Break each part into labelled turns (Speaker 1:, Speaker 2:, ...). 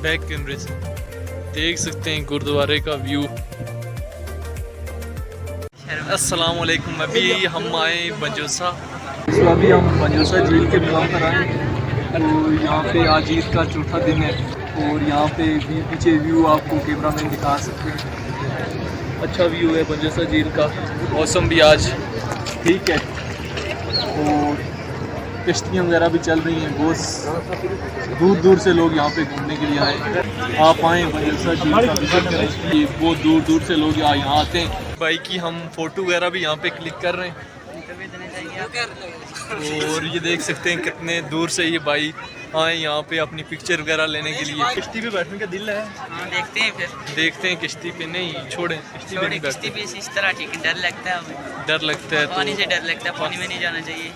Speaker 1: Back कैमरे से देख सकते हैं गुरुद्वारे का व्यू। अस्सलाम वालेकुम। अभी हम आए बंजोसा। तो अभी हम बंजोसा झील के मुकाम पर आए। तो यहाँ पे आज ईद का चौथा दिन है और यहाँ पे भी पीछे व्यू आपको कैमरा मैन दिखा सकते हैं। अच्छा व्यू है बंजोसा झील का। मौसम भी आज ठीक है और कश्तियाँ वगैरह भी चल रही हैं। बहुत दूर दूर से लोग यहाँ पे घूमने के लिए आए। आप आएँ बंजोसा झील का विजिट करें। ये बहुत दूर दूर से लोग यहाँ आते हैं। बाइक की हम फ़ोटो वगैरह भी यहाँ पे क्लिक कर रहे हैं और ये देख सकते हैं कितने दूर से ये भाई आए यहाँ पे अपनी पिक्चर वगैरह लेने के लिए। किश्ती पे बैठने का दिल है।
Speaker 2: हाँ, देखते हैं
Speaker 1: किश्ती पे नहीं छोड़ें।
Speaker 2: किश्ती पे इस तरह ठीक है। डर लगता है हमें।
Speaker 1: डर लगता है
Speaker 2: पानी से डर लगता है। पानी में नहीं जाना चाहिए।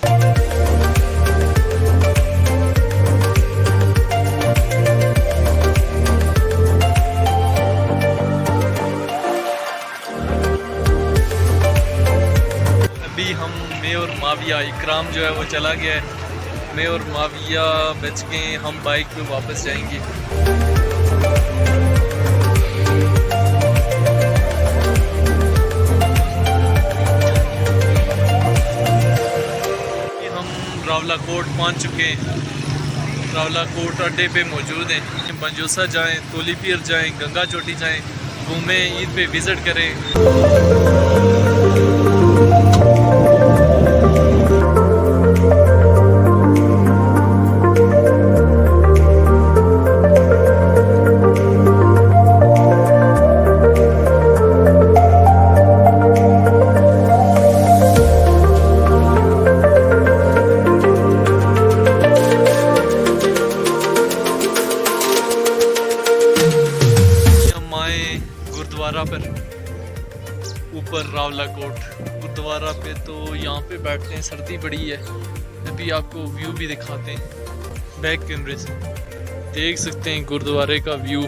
Speaker 1: अभी मैं और माविया, इकराम जो है वो चला गया है। मैं और माविया बच गए। हम बाइक पे वापस जाएंगे। हम रावलाकोट पहुंच चुके हैं। रावलाकोट अड्डे पे मौजूद हैं। बंजोसा जाएं, तोली पीर जाएं, गंगा चोटी जाएं, घूमें, ईद पे विज़िट करें। गुरुद्वारा पर ऊपर रावलाकोट गुरुद्वारा पे तो यहाँ पे बैठते हैं। सर्दी बड़ी है। अभी आपको व्यू भी दिखाते हैं बैक कैमरे से। देख सकते हैं गुरुद्वारे का व्यू।